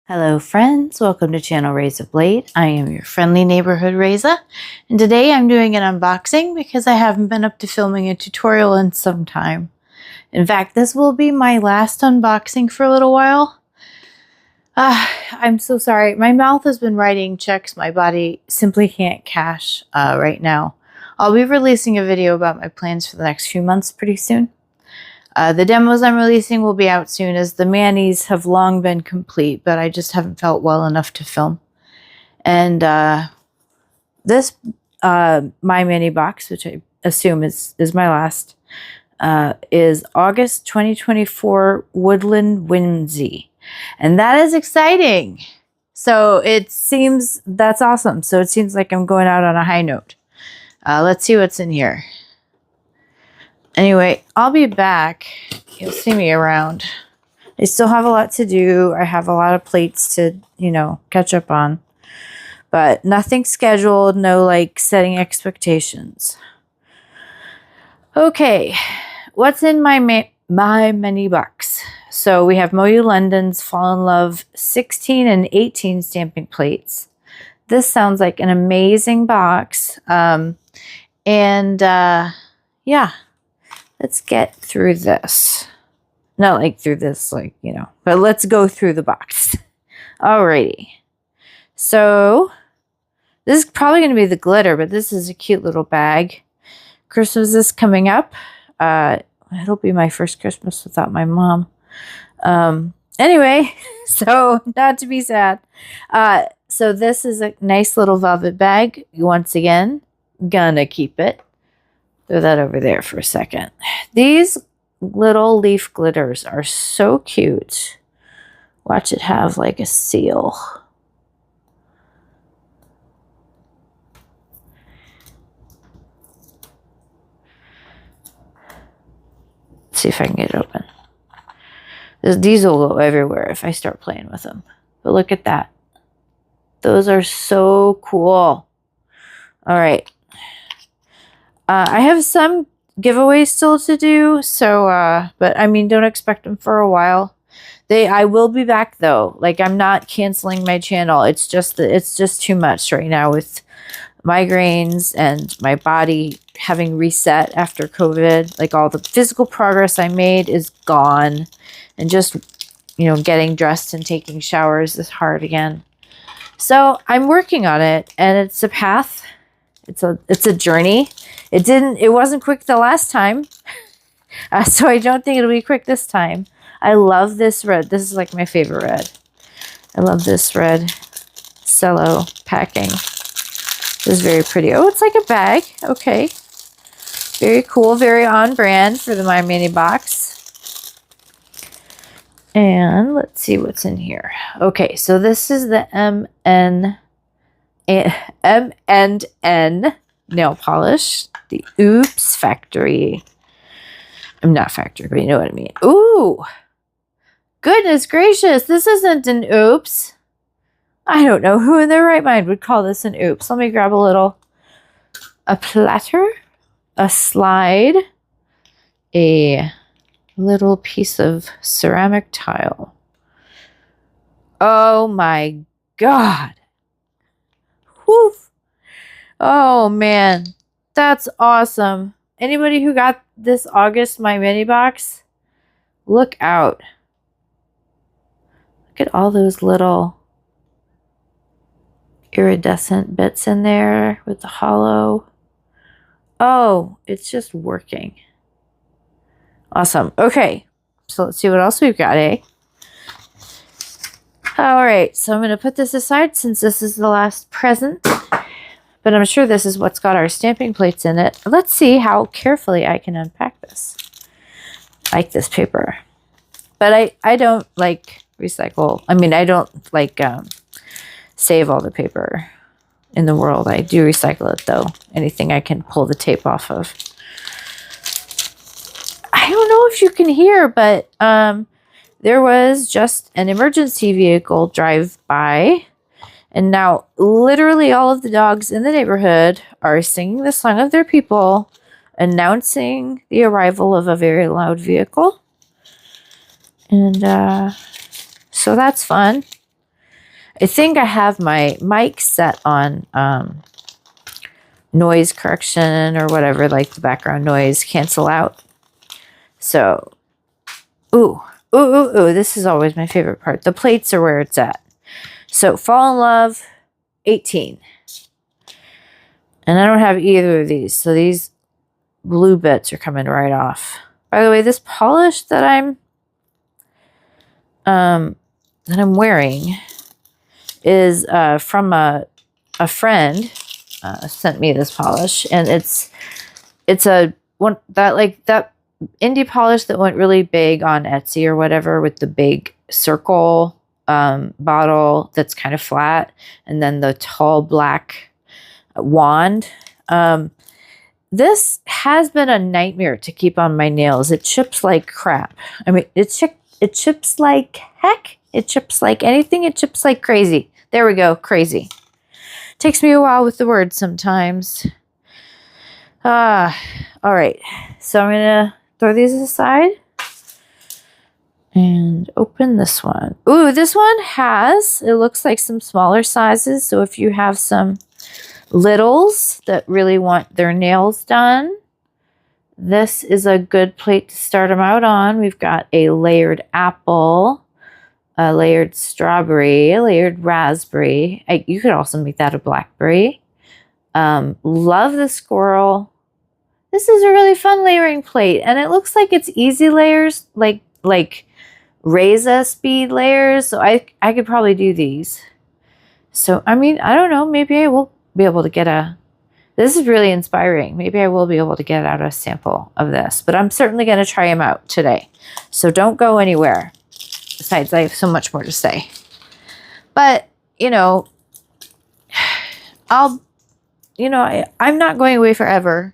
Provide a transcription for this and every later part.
Hello friends, welcome to channel Reza Blade. I am your friendly neighborhood Reza, and today I'm doing an unboxing because I haven't been up to filming a tutorial in some time. In fact, this will be my last unboxing for a little while. I'm so sorry. My mouth has been writing checks my body simply can't cash right now. I'll be releasing a video about my plans for the next few months pretty soon. The demos I'm releasing will be out soon, as the manis have long been complete, but I just haven't felt well enough to film. And this My Mini box, which I assume is my last, is August 2024 Woodland Whimsy. And that is exciting. So that's awesome. So it seems like I'm going out on a high note. Let's see what's in here. Anyway, I'll be back. You'll see me around. I still have a lot to do. I have a lot of plates to, catch up on. But nothing scheduled, no setting expectations. Okay, what's in my mini box? So we have MoYou London's Fall in Love 16 and 18 stamping plates. This sounds like an amazing box. Yeah. Let's get through this. Not through this, but let's go through the box. Alrighty. So, this is probably going to be the glitter, but this is a cute little bag. Christmas is coming up. It'll be my first Christmas without my mom. Anyway, so not to be sad. So this is a nice little velvet bag. Once again, gonna keep it. Throw that over there for a second. These little leaf glitters are so cute. Watch it have a seal. Let's see if I can get it open. These will go everywhere if I start playing with them. But look at that. Those are so cool. All right. I have some giveaways still to do, so, but I mean, don't expect them for a while. I will be back though. I'm not canceling my channel. It's just too much right now with migraines and my body having reset after COVID. All the physical progress I made is gone, and just, getting dressed and taking showers is hard again. So I'm working on it, and it's a path. It's a journey. It wasn't quick the last time. So I don't think it'll be quick this time. I love this red. This is my favorite red. I love this red cello packing. This is very pretty. Oh, it's like a bag. Okay. Very cool. Very on brand for the My Mini box. And let's see what's in here. Okay, so this is the M&N nail polish, the Oops factory. I'm not factory, but you know what I mean. Ooh, goodness gracious, this isn't an Oops. I don't know who in their right mind would call this an Oops. Let me grab a platter, a slide, a little piece of ceramic tile. Oh my God. Whew. Oh man, that's awesome. Anybody who got this August My Mini box, look out. Look at all those little iridescent bits in there with the hollow. Oh, it's just working. Awesome. Okay, so let's see what else we've got, eh? All right, so I'm going to put this aside since this is the last present. But I'm sure this is what's got our stamping plates in it. Let's see how carefully I can unpack this. I like this paper. But I don't recycle. I mean, I don't save all the paper in the world. I do recycle it though. Anything I can pull the tape off of. I don't know if you can hear, but there was just an emergency vehicle drive by. And now literally all of the dogs in the neighborhood are singing the song of their people, announcing the arrival of a very loud vehicle. And so that's fun. I think I have my mic set on noise correction or whatever, like the background noise cancel out. So, ooh, this is always my favorite part. The plates are where it's at. So, Fall in Love, 18. And I don't have either of these. So these blue bits are coming right off. By the way, this polish that I'm wearing is from a friend sent me this polish, and it's a one that indie polish that went really big on Etsy or whatever, with the big circle bottle that's kind of flat, and then the tall black wand. This has been a nightmare to keep on my nails. It chips like crap. I mean, it chips like heck. It chips like anything. It chips like crazy. There we go. Crazy. Takes me a while with the words sometimes. All right. So I'm going to throw these aside and open this one. Ooh, this one has, it looks like some smaller sizes. So if you have some littles that really want their nails done, this is a good plate to start them out on. We've got a layered apple, a layered strawberry, a layered raspberry. You could also make that a blackberry. Love the squirrel. This is a really fun layering plate, and it looks like it's easy layers, like Reza speed layers. So I could probably do these. So I mean, I don't know, maybe I will be able to get this is really inspiring. Maybe I will be able to get out a sample of this, but I'm certainly going to try them out today. So don't go anywhere. Besides, I have so much more to say. But, you know, I'm not going away forever.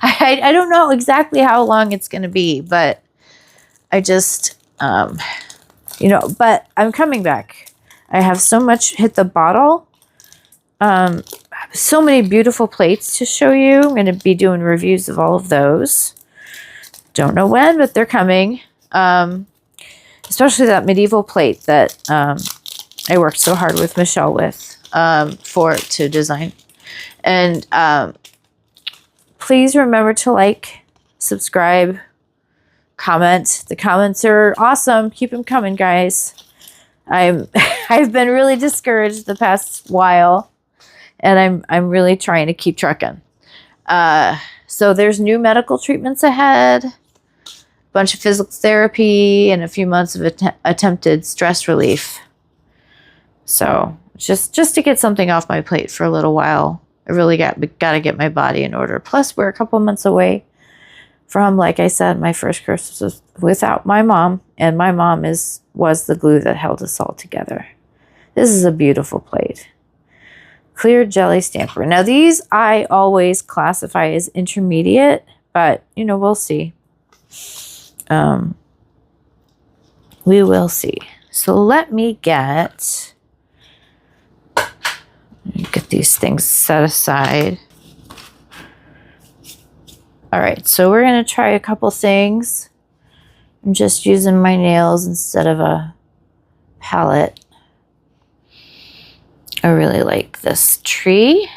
I don't know exactly how long it's going to be, but I just, but I'm coming back. I have so much hit the bottle. So many beautiful plates to show you. I'm going to be doing reviews of all of those. Don't know when, but they're coming. Especially that medieval plate that I worked so hard with Michelle to design. And please remember to like, subscribe, comment. The comments are awesome. Keep them coming, guys. I've been really discouraged the past while, and I'm really trying to keep trucking. So there's new medical treatments ahead, a bunch of physical therapy, and a few months of attempted stress relief. So just to get something off my plate for a little while. I really got to get my body in order. Plus, we're a couple months away from, like I said, my first Christmas without my mom, and my mom was the glue that held us all together. This is a beautiful plate. Clear jelly stamper. Now these I always classify as intermediate, but we'll see. We will see. So let me get these things set aside. All right, so we're going to try a couple things. I'm just using my nails instead of a palette. I really like this tree.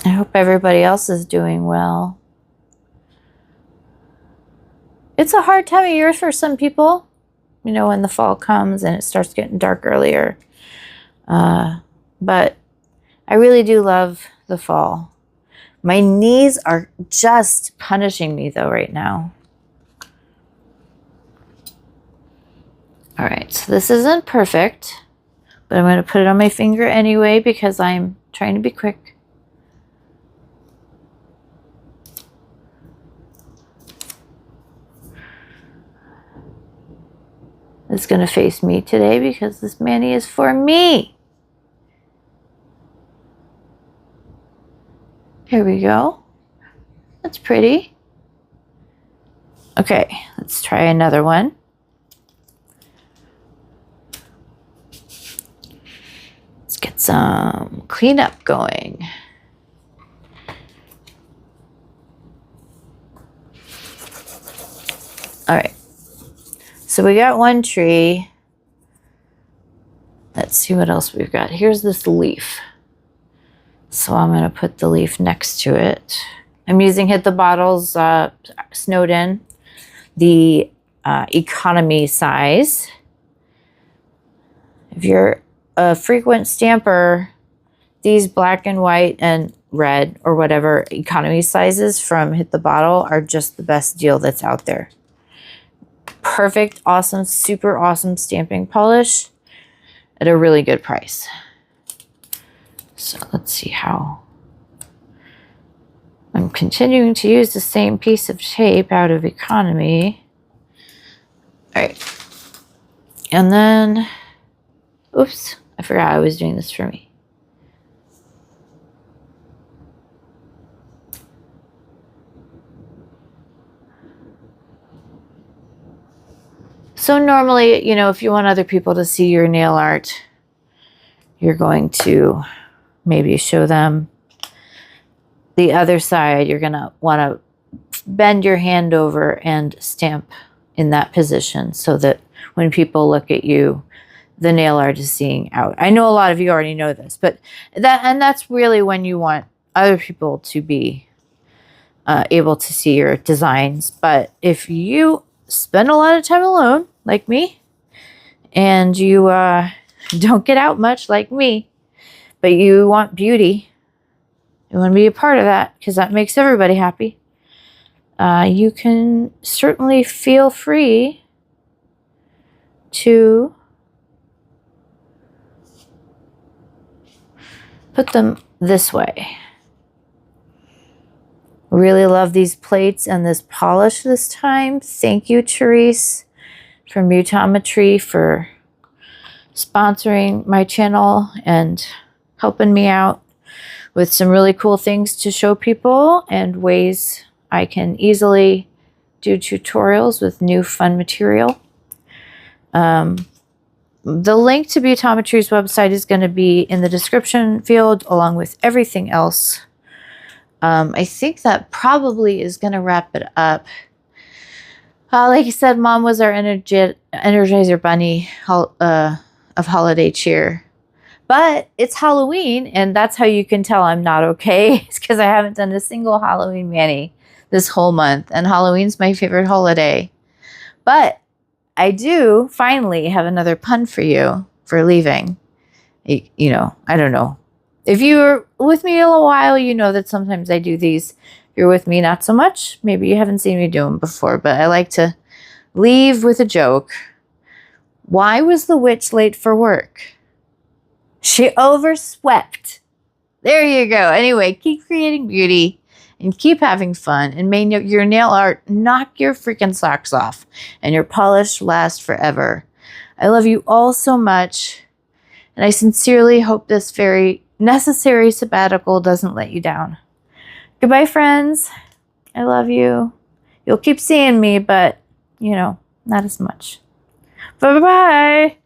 I hope everybody else is doing well. It's a hard time of year for some people, when the fall comes and it starts getting dark earlier. But I really do love the fall. My knees are just punishing me though right now. All right, so this isn't perfect, but I'm going to put it on my finger anyway because I'm trying to be quick. It's going to face me today because this mani is for me. Here we go. That's pretty. Okay, let's try another one. Let's get some cleanup going. All right. So we got one tree. Let's see what else we've got. Here's this leaf. So I'm going to put the leaf next to it. I'm using Hit the Bottles Snowed In, the economy size. If you're a frequent stamper, these black and white and red or whatever economy sizes from Hit the Bottle are just the best deal that's out there. Perfect, awesome, super awesome stamping polish at a really good price. So let's see how. I'm continuing to use the same piece of tape out of economy. All right. And then, oops, I forgot I was doing this for me. So normally, you know, if you want other people to see your nail art, you're going to maybe show them the other side. You're going to want to bend your hand over and stamp in that position so that when people look at you, the nail art is seeing out. I know a lot of you already know this, but that's really when you want other people to be able to see your designs. But if you spend a lot of time alone, like me, and you don't get out much, like me, but you want beauty, you want to be a part of that because that makes everybody happy, you can certainly feel free to put them this way. Really love these plates and this polish this time. Thank you, Therese from Beautometry, for sponsoring my channel and helping me out with some really cool things to show people and ways I can easily do tutorials with new fun material. The link to Beautometry's website is going to be in the description field along with everything else. I think that probably is going to wrap it up. Like I said, Mom was our Energizer Bunny of holiday cheer. But it's Halloween, and that's how you can tell I'm not okay. It's because I haven't done a single Halloween mani this whole month, and Halloween's my favorite holiday. But I do finally have another pun for you for leaving. You know, I don't know. If you were with me a little while, you know that sometimes I do these. If you're with me not so much, maybe you haven't seen me do them before, but I like to leave with a joke. Why was the witch late for work? She overswept. There you go. Anyway, keep creating beauty and keep having fun, and may your nail art knock your freaking socks off and your polish last forever. I love you all so much, and I sincerely hope this very necessary sabbatical doesn't let you down. Goodbye, friends. I love you. You'll keep seeing me, but, you know, not as much. Bye-bye.